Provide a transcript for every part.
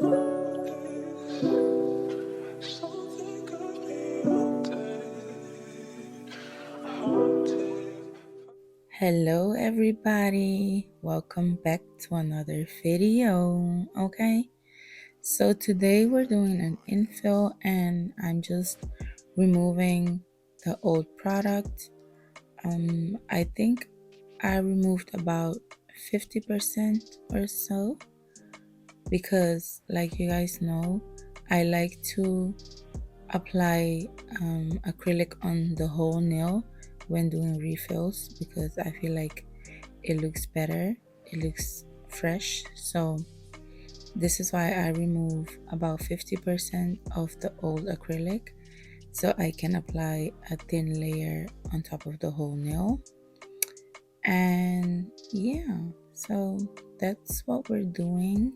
Hello everybody, welcome back to another video. Okay, so today we're doing an infill and I'm just removing the old product. I think I removed about 50% or so because, like you guys know, I like to apply acrylic on the whole nail when doing refills because I feel like it looks better, it looks fresh. So this is why I remove about 50% of the old acrylic so I can apply a thin layer on top of the whole nail. And yeah, so that's what we're doing.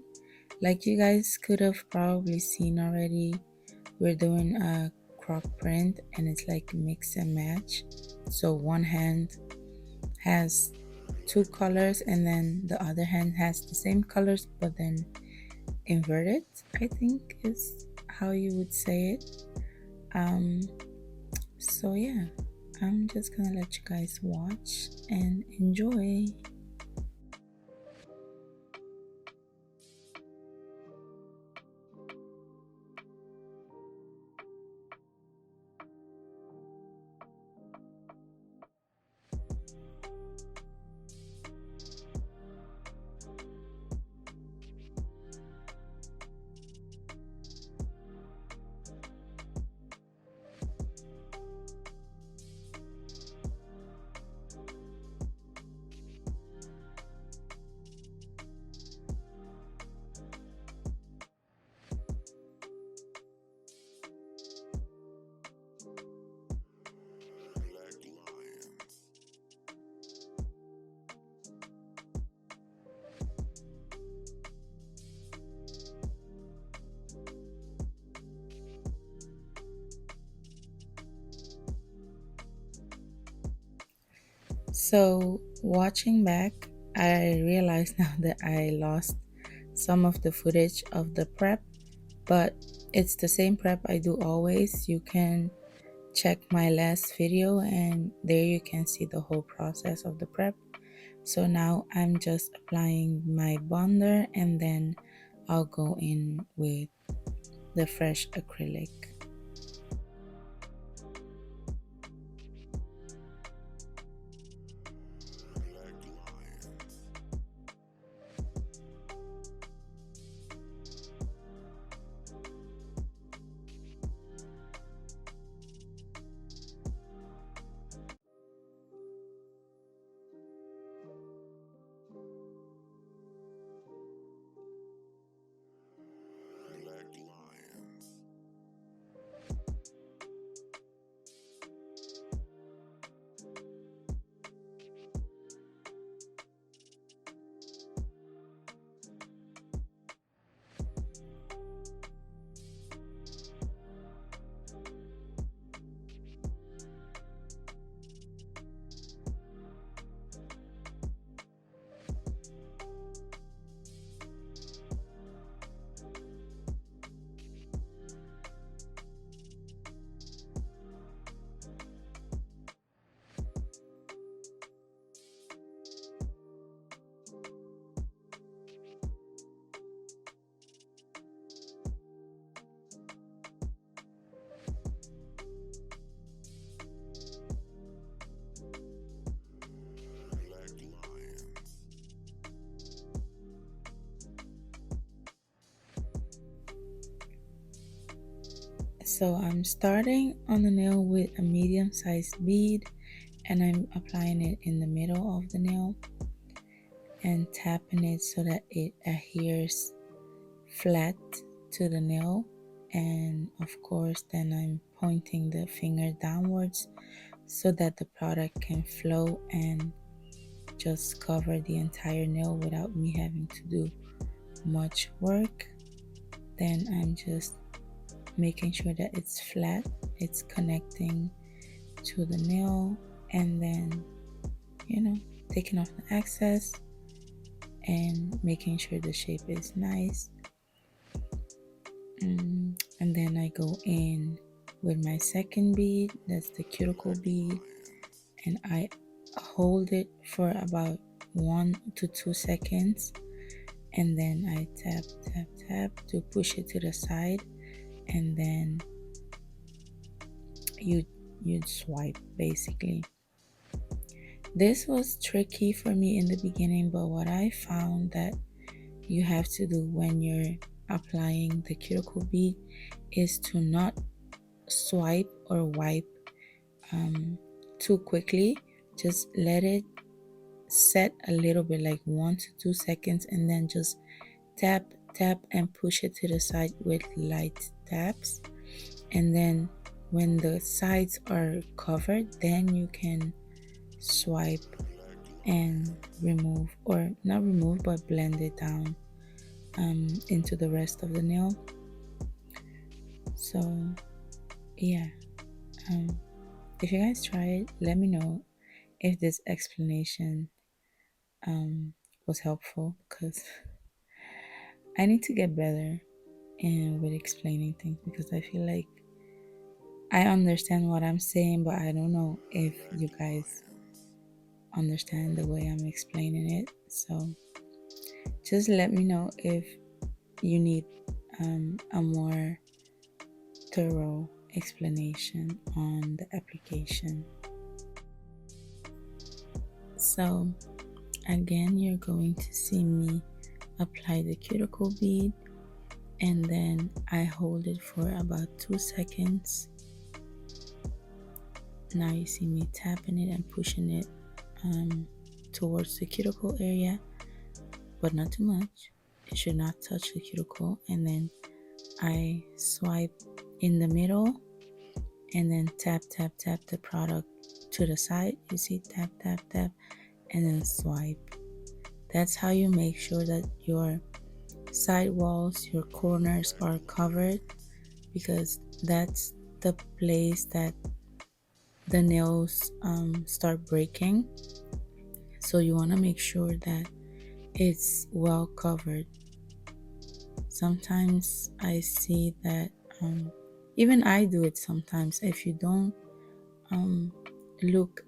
Like you guys could have probably seen already, we're doing a croc print and it's like mix and match. So one hand has two colors and then the other hand has the same colors but then inverted, I think is how you would say it. So yeah, I'm just gonna let you guys watch and enjoy. So watching back, I realize now that I lost some of the footage of the prep, but it's the same prep I do always. You can check my last video and there you can see the whole process of the prep. So now I'm just applying my bonder and then I'll go in with the fresh acrylic. So I'm starting on the nail with a medium-sized bead and I'm applying it in the middle of the nail and tapping it so that it adheres flat to the nail. And of course then I'm pointing the finger downwards so that the product can flow and just cover the entire nail without me having to do much work. Then I'm just making sure that it's flat, it's connecting to the nail, and then taking off the excess and making sure the shape is nice. And then I go in with my second bead, that's the cuticle bead, and I hold it for about 1 to 2 seconds, and then I tap tap tap to push it to the side, and then you'd swipe basically. This was tricky for me in the beginning, but what I found that you have to do when you're applying the cuticle bead is to not swipe or wipe too quickly. Just let it set a little bit, like 1 to 2 seconds, and then just tap tap and push it to the side with light taps. And then when the sides are covered, then you can swipe and remove, or not remove, but blend it down into the rest of the nail. So yeah, if you guys try it, let me know if this explanation was helpful, because I need to get better with explaining things, because I feel like I understand what I'm saying, but I don't know if you guys understand the way I'm explaining it. So just let me know if you need a more thorough explanation on the application. So again, you're going to see me apply the cuticle bead, and then I hold it for about 2 seconds. Now you see me tapping it and pushing it towards the cuticle area, but not too much. It should not touch the cuticle. And then I swipe in the middle, and then tap tap tap the product to the side. You see, tap tap tap, and then swipe. That's how you make sure that your side walls, your corners are covered, because that's the place that the nails start breaking. So you want to make sure that it's well covered. Sometimes I see that even I do it sometimes. If you don't look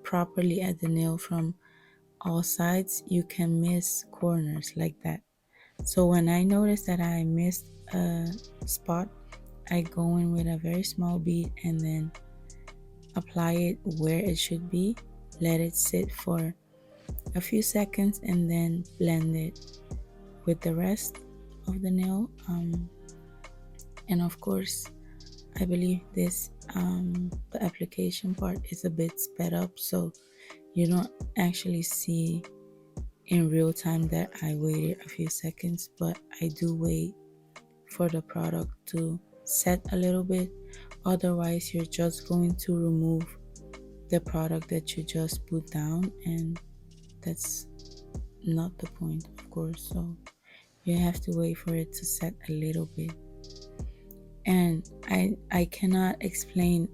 properly at the nail from all sides, you can miss corners like that. So when I notice that I missed a spot, I go in with a very small bead and then apply it where it should be, let it sit for a few seconds, and then blend it with the rest of the nail. And of course, I believe this the application part is a bit sped up, so you don't actually see in real time that I waited a few seconds, but I do wait for the product to set a little bit. Otherwise, you're just going to remove the product that you just put down, and that's not the point, of course. So you have to wait for it to set a little bit. And I cannot explain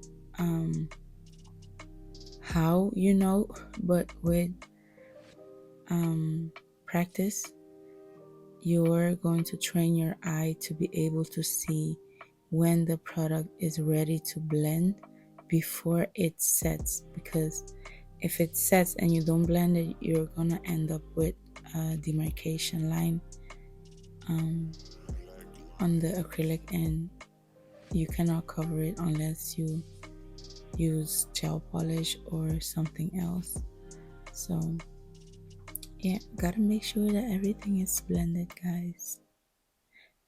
how, but with practice, you're going to train your eye to be able to see when the product is ready to blend before it sets. Because if it sets and you don't blend it, you're gonna end up with a demarcation line on the acrylic, and you cannot cover it unless you use gel polish or something else. So yeah, gotta make sure that everything is blended, guys.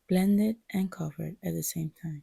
Blended and covered at the same time.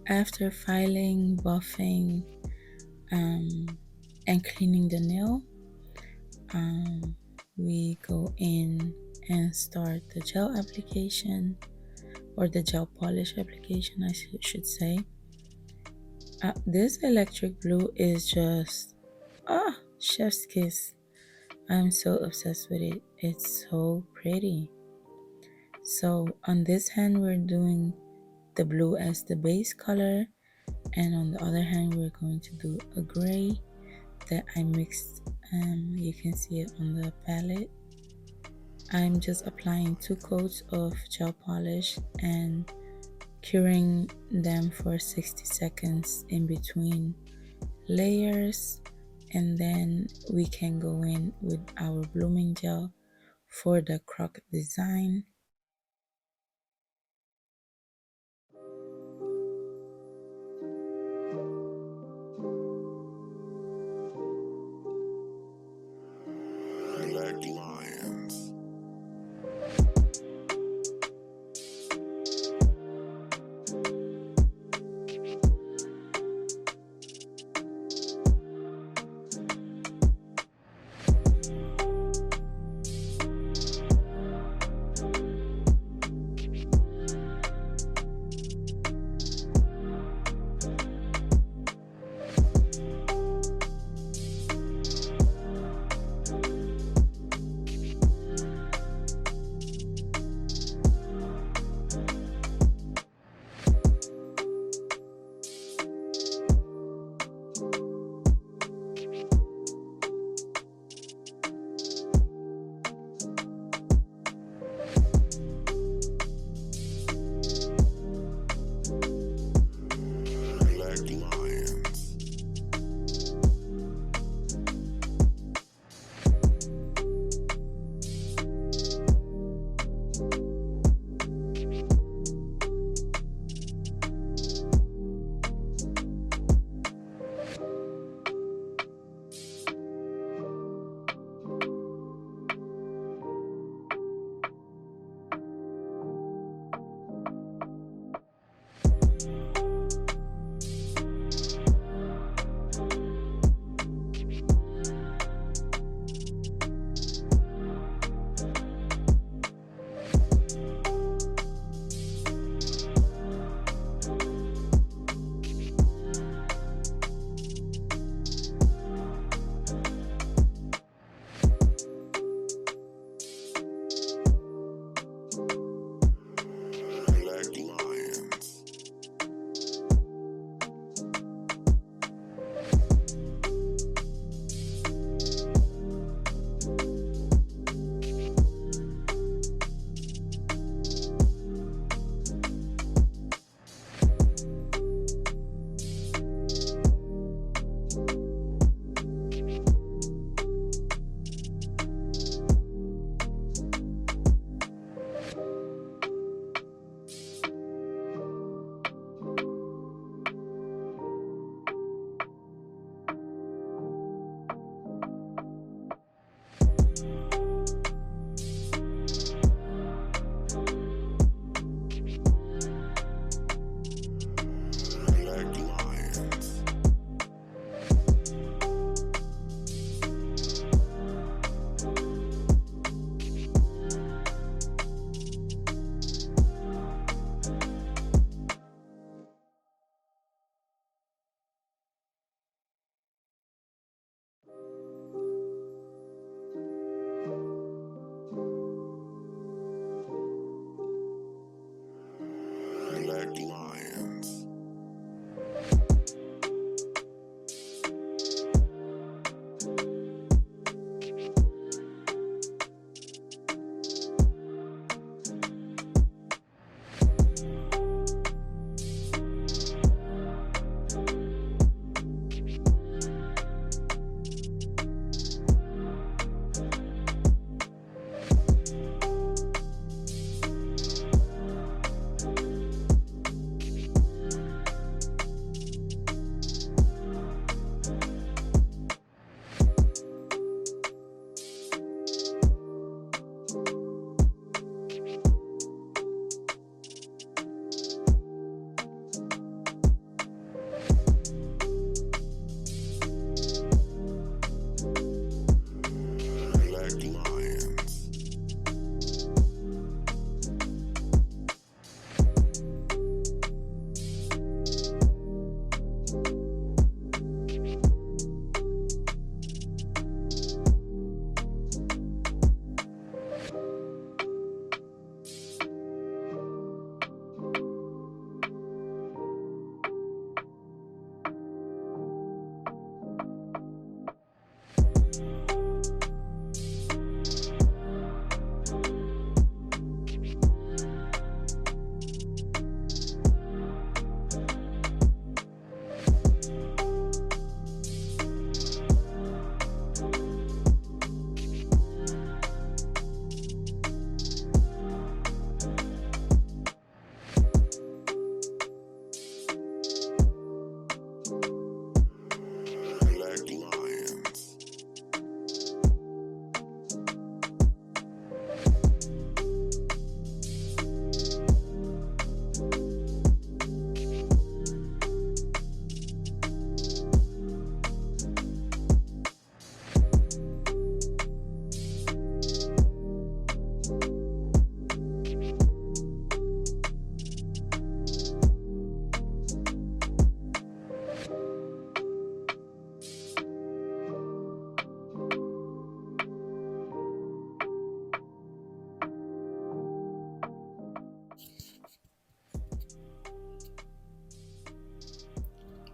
After filing, buffing, and cleaning the nail, we go in and start the gel application, or the gel polish application I should say. This electric blue is just chef's kiss. I'm so obsessed with it. It's so pretty. So on this hand we're doing the blue as the base color, and on the other hand we're going to do a gray that I mixed. You can see it on the palette. I'm just applying 2 coats of gel polish and curing them for 60 seconds in between layers, and then we can go in with our blooming gel for the croc design. Black lions.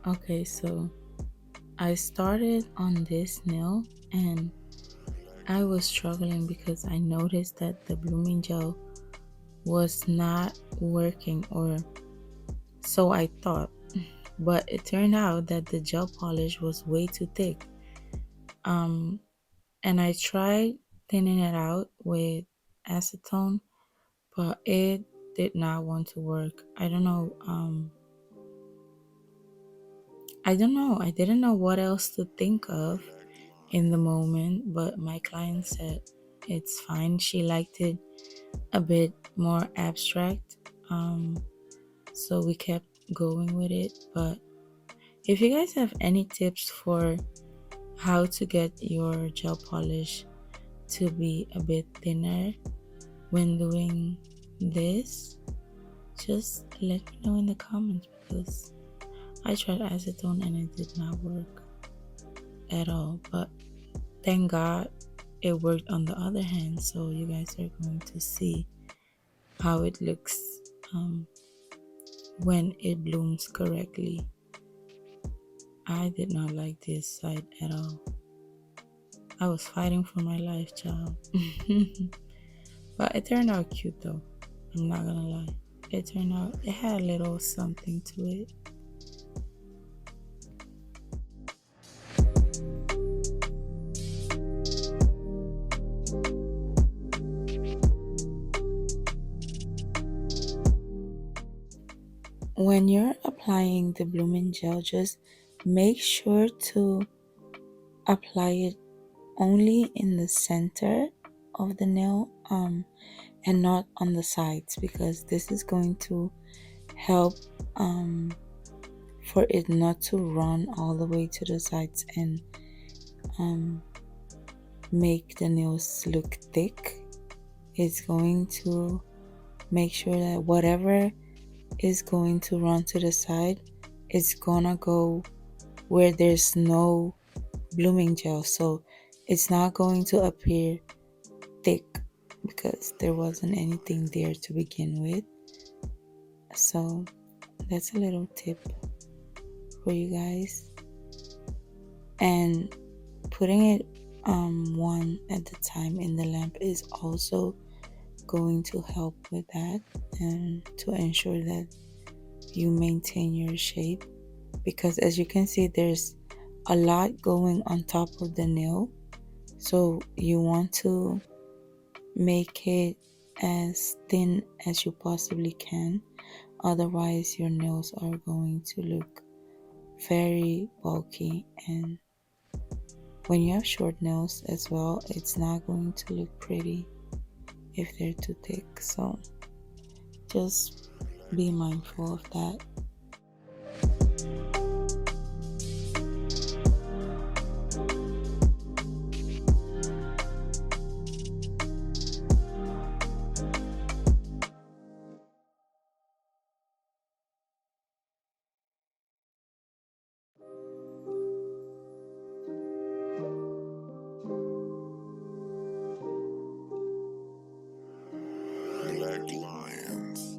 Okay, so I started on this nail and I was struggling because I noticed that the blooming gel was not working, or so I thought. But it turned out that the gel polish was way too thick. Um, and I tried thinning it out with acetone, but it did not want to work. I don't know. I don't know. I didn't know what else to think of in the moment, but my client said it's fine. She liked it a bit more abstract. So we kept going with it. But if you guys have any tips for how to get your gel polish to be a bit thinner when doing this, just let me know in the comments, because I tried acetone and it did not work at all. But thank God it worked on the other hand, so you guys are going to see how it looks when it blooms correctly. I did not like this side at all. I was fighting for my life, child. But it turned out cute though. I'm not gonna lie. It had a little something to it. When you're applying the blooming gel, just make sure to apply it only in the center of the nail, and not on the sides, because this is going to help for it not to run all the way to the sides and make the nails look thick. It's going to make sure that whatever is going to run to the side is gonna go where there's no blooming gel, so it's not going to appear thick because there wasn't anything there to begin with. So that's a little tip for you guys. And putting it one at a time in the lamp is also going to help with that, and to ensure that you maintain your shape, because as you can see, there's a lot going on top of the nail, so you want to make it as thin as you possibly can. Otherwise your nails are going to look very bulky, and when you have short nails as well, it's not going to look pretty if they're too thick. So just be mindful of that. Black Lions.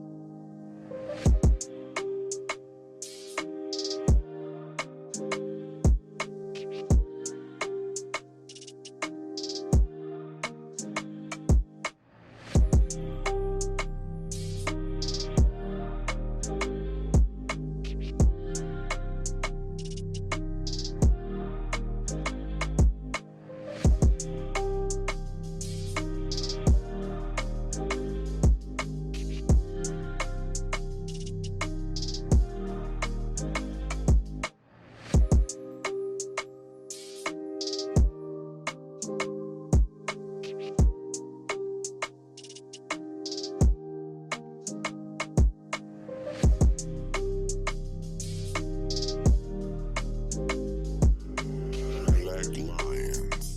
Black Lions.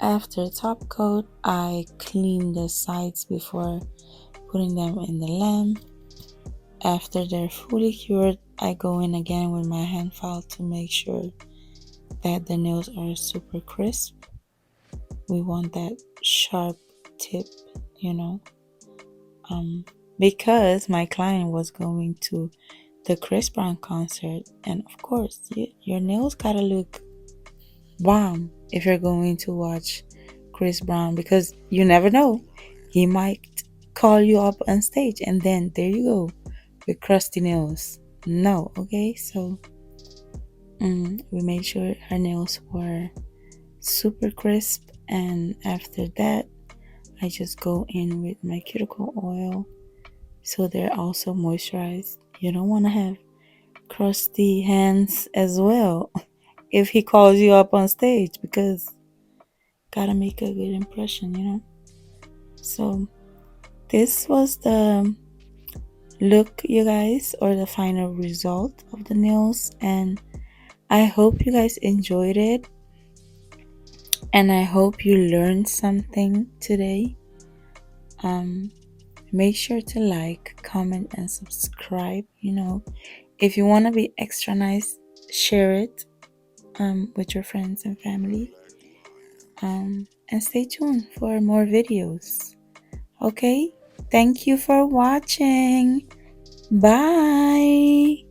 After top coat, I clean the sides before putting them in the lamp. After they're fully cured, I go in again with my hand file to make sure that the nails are super crisp. We want that sharp tip, you know, because my client was going to the Chris Brown concert, and of course, your nails gotta look bomb if you're going to watch Chris Brown, because you never know, he might call you up on stage, and then there you go with crusty nails. No, okay, so we made sure her nails were super crisp, and after that, I just go in with my cuticle oil so they're also moisturized. You don't want to have crusty hands as well if he calls you up on stage, because gotta make a good impression, you know. So this was the look, you guys, or the final result of the nails, and I hope you guys enjoyed it, and I hope you learned something today. Make sure to like, comment, and subscribe. You know, if you want to be extra nice, share it with your friends and family. And stay tuned for more videos. Okay? Thank you for watching. Bye.